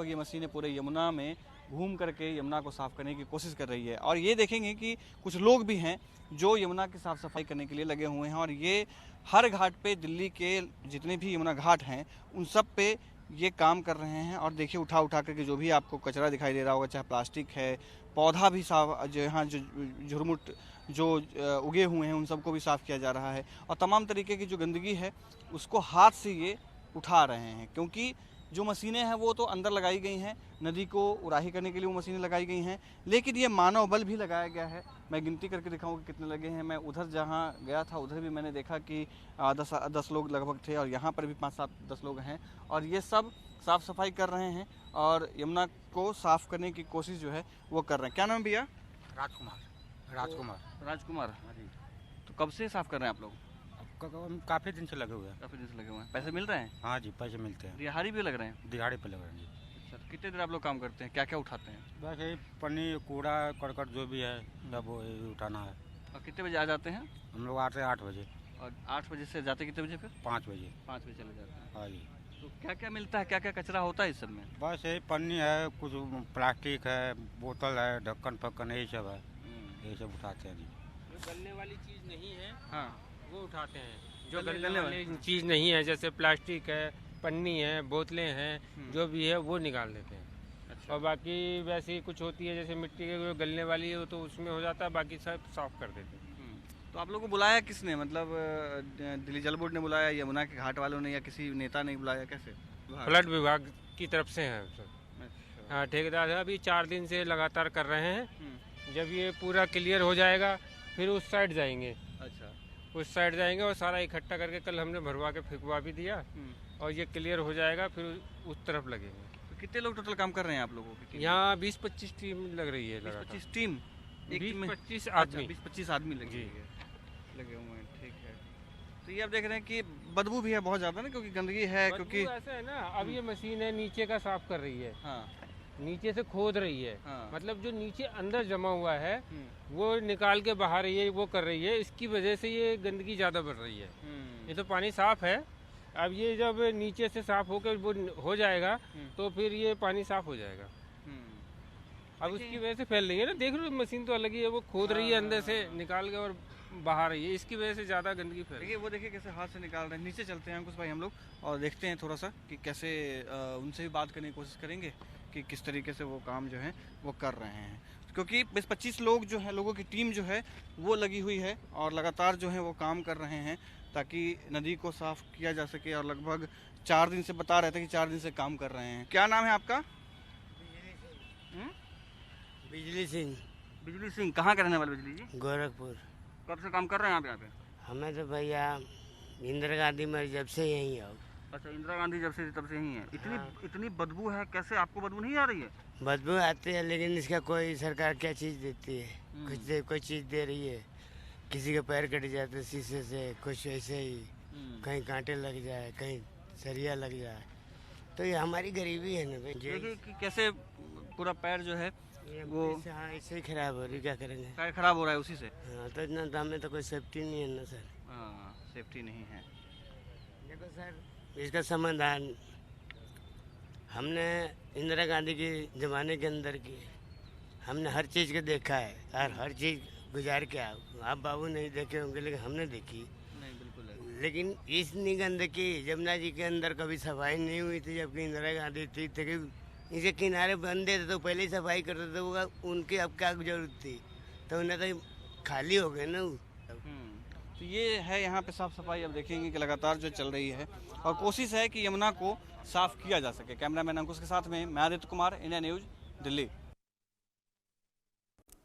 ये मशीनें पूरे यमुना में घूम करके यमुना को साफ करने की कोशिश कर रही है। और ये देखेंगे कि कुछ लोग भी हैं जो यमुना की साफ सफाई करने के लिए लगे हुए हैं। और ये हर घाट पे, दिल्ली के जितने भी यमुना घाट हैं उन सब पे ये काम कर रहे हैं। और देखिए उठा उठा करके जो भी आपको कचरा दिखाई दे रहा होगा, चाहे प्लास्टिक है, पौधा भी साफ, जो यहाँ जो झुरमुट जो उगे हुए हैं उन सबको भी साफ़ किया जा रहा है। और तमाम तरीके की जो गंदगी है उसको हाथ से ये उठा रहे हैं, क्योंकि जो मशीनें हैं वो तो अंदर लगाई गई हैं, नदी को उराही करने के लिए वो मशीनें लगाई गई हैं, लेकिन ये मानव बल भी लगाया गया है। मैं गिनती करके दिखाऊंगा कितने लगे हैं। मैं उधर जहाँ गया था उधर भी मैंने देखा कि 10 लोग लगभग थे, और यहाँ पर भी 5-7-10 लोग हैं, और ये सब साफ़ सफाई कर रहे हैं और यमुना को साफ़ करने की कोशिश जो है वो कर रहे हैं। क्या नाम भैया? राजकुमार। तो कब से साफ़ कर रहे हैं आप लोग? काफी दिन से लगे हुए हैं। काफ़ी दिन से लगे हुए हैं। पैसे मिल रहे हैं? हाँ जी, पैसे मिलते हैं। दिहाड़ी भी लग रहे हैं? दिहाड़ी पे लग रहे हैं जी। सर कितने देर आप लोग काम करते हैं, क्या क्या उठाते हैं? बस यही पन्नी, कूड़ा करकट जो भी है सब वो यही उठाना है। और कितने बजे आ जाते हैं? हम लोग आते हैं 8 बजे। और 8 बजे से जाते कितने बजे फिर? 5 बजे। 5 बजे चले जाते हैं। हाँ जी। तो क्या क्या मिलता है, क्या क्या कचरा होता है इस सब में? बस यही पन्नी है, कुछ प्लास्टिक है, बोतल है, ढक्कन पक्कन यही सब है, यही सब उठाते हैं जी। जो गलने वाली चीज़ नहीं है हाँ, वो उठाते हैं। जो गलने गलने वाली चीज़ नहीं है, जैसे प्लास्टिक है, पन्नी है, बोतलें हैं, जो भी है वो निकाल देते हैं। अच्छा। और बाकी वैसे ही कुछ होती है जैसे मिट्टी के जो गलने वाली है तो उसमें हो जाता है, बाकी सब साफ कर देते हैं। तो आप लोगों को बुलाया किसने, मतलब दिल्ली जल बोर्ड ने बुलाया, यमुना के घाट वालों ने, या किसी नेता ने बुलाया, कैसे? फ्लड विभाग की तरफ से हैं सब। अच्छा। हाँ, ठेकेदार है, अभी 4 दिन से लगातार कर रहे हैं। हम्म, जब ये पूरा क्लियर हो जाएगा फिर उस साइड जाएंगे, अच्छा। उस साइड जाएंगे और सारा इकट्ठा करके कल हमने भरवा के फेंकवा भी दिया, और ये क्लियर हो जाएगा फिर उस तरफ लगेंगे। तो कितने लोग टोटल काम कर रहे हैं आप लोगों की? यहाँ 20-25 टीम लग रही है लगातार। 20-25 टीम? एक टीम में 20-25 आदमी। 20-25 आदमी जी। लगे हुए हैं, ठीक है। तो ये आप देख रहे हैं कि बदबू भी है बहुत ज़्यादा ना, क्योंकि गंदगी है, क्योंकि ऐसा है ना, अब ये मशीन है नीचे का साफ कर रही है, हाँ नीचे से खोद रही है, हाँ। मतलब जो नीचे अंदर जमा हुआ है हम्म, वो निकाल के बाहर ये वो कर रही है, इसकी वजह से ये गंदगी ज़्यादा बढ़ रही है। ये तो पानी साफ है, अब ये जब नीचे से साफ होकर वो हो जाएगा तो फिर ये पानी साफ हो जाएगा। अब उसकी वजह से फैल रही है ना, देख रहे हो मशीन तो अलग ही है, वो खोद रही है अंदर से निकाल के और बाहर रही है, इसकी वजह से ज़्यादा गंदगी फैल रही है। देखिए वो देखिए कैसे हाथ से निकाल रहे हैं। नीचे चलते हैं अंकुश भाई हम लोग और देखते हैं थोड़ा सा कि कैसे उनसे भी बात करने की कोशिश करेंगे कि किस तरीके से वो काम जो है वो कर रहे हैं, क्योंकि 20-25 लोग जो है, लोगों की टीम जो है वो लगी हुई है और लगातार जो है वो काम कर रहे हैं ताकि नदी को साफ किया जा सके। और लगभग 4 दिन से बता रहे थे कि 4 दिन से काम कर रहे हैं। क्या नाम है आपका? बिजली सिंह, बिजली सिंह। कहाँ के रहने वाले बिजली जी? गोरखपुर। कब से काम कर रहे हैं आप यहाँ पे? हमें तो भैया इंदिरा गांधी मरी जब से यहीं आओ। अच्छा, इंदिरा गांधी जब से तब से ही है। इतनी बदबू है, कैसे आपको बदबू नहीं आ रही है? बदबू आती है, लेकिन इसका कोई सरकार क्या चीज़ देती है? कोई चीज़ दे रही है? किसी के पैर कट जाते शीशे से, कुछ ऐसे ही, कहीं कांटे लग जाए, कहीं सरिया लग जाए, तो ये हमारी गरीबी है ना भाई। देखिए कि कैसे पूरा पैर जो है वो हाँ ऐसे ही खराब हो रही, क्या करेंगे? पैर खराब हो रहा है उसी से। हाँ, तो इतना दाम में तो कोई सेफ्टी नहीं है ना सर। हाँ, सेफ्टी नहीं है। देखो सर, इसका समाधान हमने इंदिरा गांधी के ज़माने के अंदर की, हमने हर चीज़ को देखा है और हर चीज़ गुजार के आप बाबू नहीं देखे होंगे लेकिन हमने देखी। नहीं, बिल्कुल। लेकिन इतनी गंदगी जमुना जी के अंदर कभी सफाई नहीं हुई थी, जबकि इंदिरा गांधी थी। तो इसके किनारे बंदे थे तो पहले ही सफाई करते थे, वो उनकी अब क्या जरूरत थी? तो उन्हें तो खाली हो गए ना। तो ये है यहाँ पे साफ सफाई। अब देखेंगे कि लगातार जो चल रही है और कोशिश है कि यमुना को साफ किया जा सके। कैमरामैन अंकुश के साथ में मैं आदित्य कुमार, इंडिया न्यूज, दिल्ली।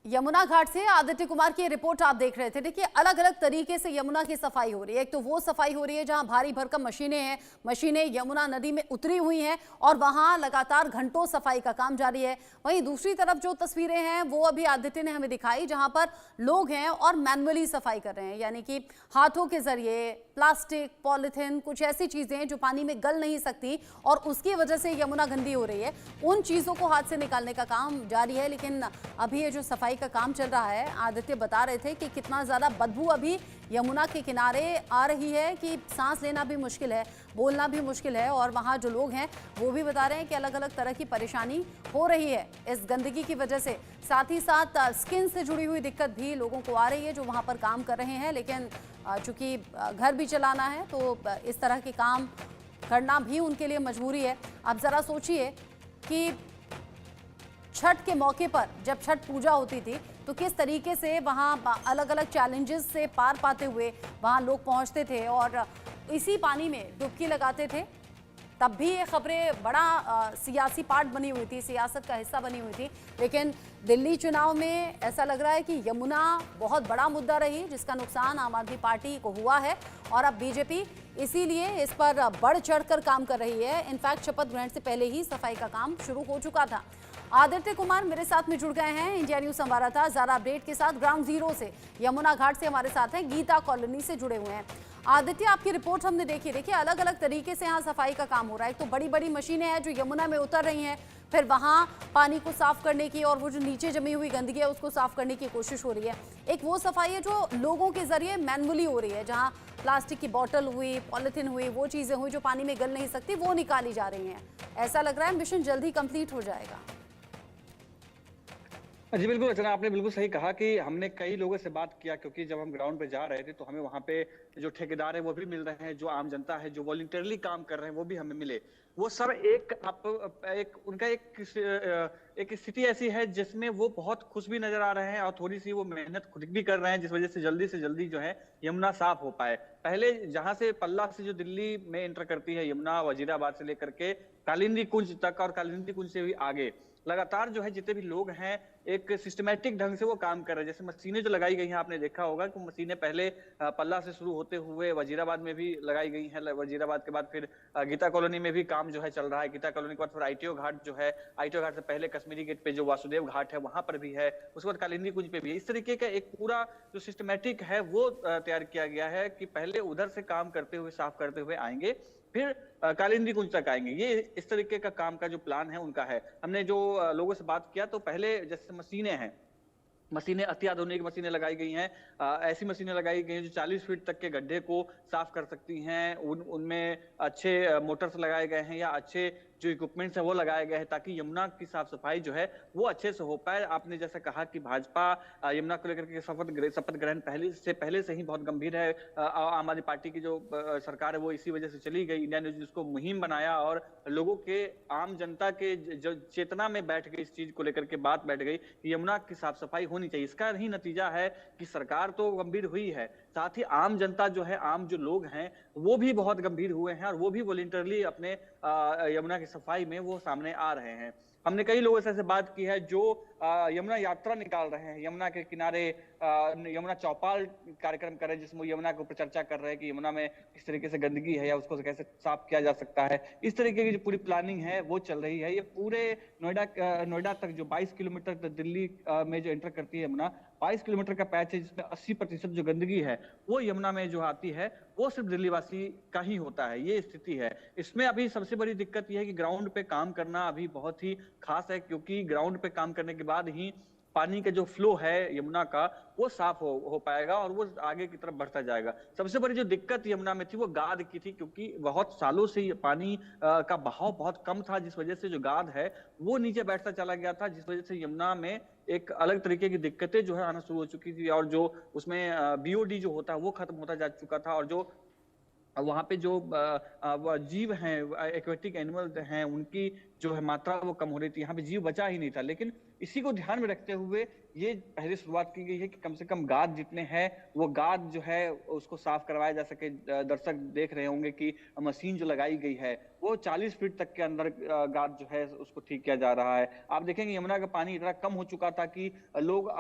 यमुना घाट से आदित्य कुमार की रिपोर्ट आप देख रहे थे। देखिए अलग अलग तरीके से यमुना की सफाई हो रही है। एक तो वो सफाई हो रही है जहां भारी भरकम मशीनें हैं, मशीनें यमुना नदी में उतरी हुई हैं और वहां लगातार घंटों सफाई का काम जारी है। वहीं दूसरी तरफ जो तस्वीरें हैं वो अभी आदित्य ने हमें दिखाई, जहां पर लोग हैं और मैनुअली सफाई कर रहे हैं, यानी कि हाथों के जरिए प्लास्टिक, पॉलिथीन, कुछ ऐसी चीजें जो पानी में गल नहीं सकती और उसकी वजह से यमुना गंदी हो रही है, उन चीजों को हाथ से निकालने का काम जारी है। लेकिन अभी ये जो सफाई सफाई का काम चल रहा है। आदित्य बता रहे थे कि कितना ज़्यादा बदबू अभी यमुना के किनारे आ रही है कि सांस लेना भी मुश्किल है, बोलना भी मुश्किल है। और वहाँ जो लोग हैं वो भी बता रहे हैं कि अलग अलग तरह की परेशानी हो रही है इस गंदगी की वजह से। साथ ही साथ स्किन से जुड़ी हुई दिक्कत भी लोगों को आ रही है जो वहाँ पर काम कर रहे हैं। लेकिन चूँकि घर भी चलाना है तो इस तरह के काम करना भी उनके लिए मजबूरी है। आप ज़रा सोचिए कि छठ के मौके पर जब छठ पूजा होती थी तो किस तरीके से वहाँ अलग अलग चैलेंजेस से पार पाते हुए वहाँ लोग पहुँचते थे और इसी पानी में डुबकी लगाते थे। तब भी ये खबरें बड़ा सियासी पार्ट बनी हुई थी, सियासत का हिस्सा बनी हुई थी। लेकिन दिल्ली चुनाव में ऐसा लग रहा है कि यमुना बहुत बड़ा मुद्दा रही जिसका नुकसान आम आदमी पार्टी को हुआ है और अब बीजेपी इसीलिए इस पर बढ़ चढ़कर काम कर रही है। इनफैक्ट शपथ ग्रहण से पहले ही सफाई का काम शुरू हो चुका था। आदित्य कुमार मेरे साथ में जुड़ गए हैं, इंडिया न्यूज संवाददाता ज़रा अपडेट के साथ ग्राउंड जीरो से यमुना घाट से हमारे साथ हैं, गीता कॉलोनी से जुड़े हुए हैं। आदित्य, आपकी रिपोर्ट हमने देखी। देखिए अलग अलग तरीके से यहाँ सफाई का काम हो रहा है। तो बड़ी बड़ी मशीनें हैं जो यमुना में उतर रही हैं, फिर वहाँ पानी को साफ करने की और वो जो नीचे जमी हुई गंदगी है उसको साफ करने की कोशिश हो रही है। एक वो सफाई है जो लोगों के जरिए मैनुअली हो रही है, जहाँ प्लास्टिक की बोतल हुई, पॉलिथीन हुई, वो चीज़ें हुई जो पानी में गल नहीं सकती, वो निकाली जा रही हैं। ऐसा लग रहा है मिशन जल्दी कंप्लीट हो जाएगा। जी बिल्कुल रचना, आपने बिल्कुल सही कहा कि हमने कई लोगों से बात किया, क्योंकि जब हम ग्राउंड पे जा रहे थे तो हमें वहाँ पे जो ठेकेदार है वो भी मिल रहे हैं, जो आम जनता है जो वॉलंटियरली काम कर रहे हैं वो भी हमें मिले। वो सब उनका एक स्थिति ऐसी है जिसमें वो बहुत खुश भी नजर आ रहे हैं और थोड़ी सी वो मेहनत खुद भी कर रहे हैं, जिस वजह से जल्दी जो है यमुना साफ हो पाए। पहले जहां से पल्ला से जो दिल्ली में एंटर करती है यमुना, वजीराबाद से लेकर के कालिंदी कुंज तक और कालिंदी कुंज से भी आगे लगातार जो है जितने भी लोग हैं एक सिस्टमैटिक ढंग से वो काम कर रहे हैं। जैसे मशीनें जो लगाई गई हैं, आपने देखा होगा कि मशीनें पहले पल्ला से शुरू होते हुए वजीराबाद में भी लगाई गई हैं। वजीराबाद के बाद फिर गीता कॉलोनी में भी काम जो है चल रहा है। गीता कॉलोनी के बाद फिर आईटीओ घाट जो है, आईटीओ घाट से पहले कश्मीरी गेट पे जो वासुदेव घाट है वहां पर भी है, उसके बाद कालिंदी कुंज पे भी है। इस तरीके का एक पूरा जो सिस्टमैटिक है वो तैयार किया गया है कि पहले उधर से काम करते हुए, साफ करते हुए आएंगे, फिर कालिंदी कुंज तक आएंगे। ये इस तरीके का काम का जो प्लान है उनका है। हमने जो लोगों से बात किया तो पहले जैसे मशीनें हैं, मशीनें अत्याधुनिक मशीनें लगाई गई हैं। ऐसी मशीनें लगाई गई हैं जो 40 फीट तक के गड्ढे को साफ कर सकती हैं। उनमें अच्छे मोटर्स लगाए गए हैं या अच्छे जो इक्विपमेंट्स है वो लगाए गए हैं ताकि यमुना की साफ सफाई जो है वो अच्छे से हो पाए। आपने जैसा कहा कि भाजपा यमुना को लेकर के शपथ ग्रहण पहले से ही बहुत गंभीर है। आम आदमी पार्टी की जो सरकार है वो इसी वजह से चली गई। इंडिया न्यूज उसको मुहिम बनाया और लोगों के, आम जनता के जो चेतना में बैठ गई, इस चीज को लेकर के बात बैठ गई कि यमुना की साफ सफाई होनी चाहिए। इसका ही नतीजा है कि सरकार तो गंभीर हुई है, साथ ही आम जनता जो है, आम जो लोग हैं वो भी बहुत गंभीर हुए हैं और वो भी वॉलंटियरली अपने यमुना की सफाई में वो सामने आ रहे हैं। हमने कई लोगों से बात की है जो यमुना यात्रा निकाल रहे हैं, यमुना के किनारे यमुना चौपाल कार्यक्रम कर रहे हैं, जिसमें यमुना के ऊपर चर्चा कर रहे हैं कि यमुना में किस तरीके से गंदगी है या उसको कैसे साफ किया जा सकता है। इस तरीके की जो पूरी प्लानिंग है वो चल रही है। ये पूरे नोएडा तक जो 22 किलोमीटर तक दिल्ली में जो एंटर करती है यमुना, 22 किलोमीटर का पैच है जिसमें 80% जो गंदगी है वो यमुना में जो आती है वो सिर्फ दिल्ली वासी का ही होता है। ये स्थिति है। इसमें अभी सबसे बड़ी दिक्कत यह है कि ग्राउंड पे काम करना अभी बहुत ही खास है, क्योंकि ग्राउंड पे काम करने के बाद ही पानी का जो फ्लो है यमुना का वो साफ हो पाएगा और वो आगे की तरफ बढ़ता जाएगा। सबसे बड़ी जो दिक्कत यमुना में थी वो गाद की थी, क्योंकि बहुत सालों से ये पानी का बहाव बहुत कम था, जिस वजह से जो गाद है वो नीचे बैठता चला गया था, जिस वजह से यमुना में एक अलग तरीके की दिक्कतें जो है आना शुरू हो चुकी थी और जो उसमें बीओडी जो होता है वो खत्म होता जा चुका था और जो वहाँ पे जो जीव हैं, एक्वेटिक एनिमल हैं, उनकी जो है मात्रा वो कम हो रही थी। यहाँ पे जीव बचा ही नहीं था। लेकिन इसी को ध्यान में रखते हुए ये पहले शुरुआत की गई है कि कम से कम गाद जितने हैं वो गाद जो है उसको साफ करवाया जा सके। दर्शक देख रहे होंगे कि मशीन जो लगाई गई है वो 40 फीट तक के अंदर गाद जो है उसको ठीक किया जा रहा है। आप देखेंगे यमुना का पानी इतना कम हो चुका था कि लोग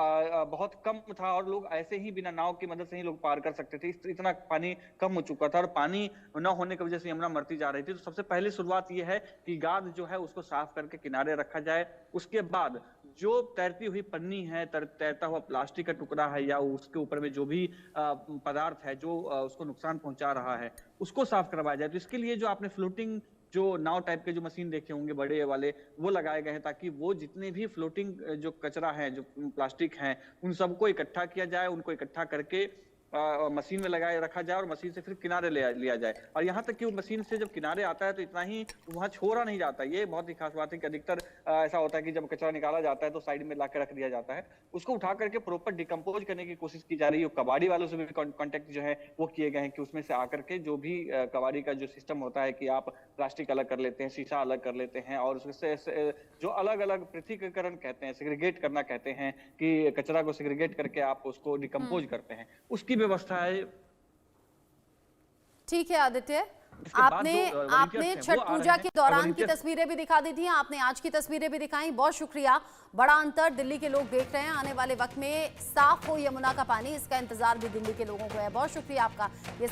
बहुत कम था और लोग ऐसे ही बिना नाव की मदद से ही लोग पार कर सकते थे। इतना पानी कम हो चुका था और पानी न होने की वजह से यमुना मरती जा रही थी। तो सबसे पहले शुरुआत ये है कि गाद जो है उसको साफ करके किनारे रखा जाए। उसके बाद जो तैरती हुई पन्नी है, तैरता हुआ प्लास्टिक का टुकड़ा है या उसके ऊपर में जो भी पदार्थ है जो उसको नुकसान पहुंचा रहा है उसको साफ करवाया जाए। तो इसके लिए जो आपने फ्लोटिंग जो नाव टाइप के जो मशीन देखे होंगे बड़े वाले, वो लगाए गए हैं ताकि वो जितने भी फ्लोटिंग जो कचरा है, जो प्लास्टिक है, उन सबको इकट्ठा किया जाए, उनको इकट्ठा करके मशीन में लगाए रखा जाए और मशीन से फिर किनारे लिया जाए। और यहाँ तक कि वो मशीन से जब किनारे आता है तो इतना ही वहाँ छोड़ा नहीं जाता। ये बहुत ही खास बात है कि अधिकतर ऐसा होता है कि जब कचरा निकाला जाता है तो साइड में लाकर रख दिया जाता है, उसको उठा करके प्रॉपर डिकम्पोज करने की कोशिश की जा रही है। कबाड़ी वालों से भी कॉन्टेक्ट जो है वो किए गए हैं कि उसमें से आकर के जो भी कबाड़ी का जो सिस्टम होता है कि आप प्लास्टिक अलग कर लेते हैं, शीशा अलग कर लेते हैं और उससे जो अलग अलग पृथकीकरण कहते हैं, सेग्रीगेट करना कहते हैं कि कचरा को सेग्रीगेट करके आप उसको डिकम्पोज करते हैं, उसकी व्यवस्था है। ठीक है आदित्य, इसके बाद आपने जो volunteers आपने हैं, छठ वो आ रहे पूजा हैं के और दौरान की volunteers- तस्वीरें भी दिखा दी थी, आपने आज की तस्वीरें भी दिखाई, बहुत शुक्रिया। बड़ा अंतर दिल्ली के लोग देख रहे हैं, आने वाले वक्त में साफ हो यमुना का पानी, इसका इंतजार भी दिल्ली के लोगों को है। बहुत शुक्रिया आपका। ये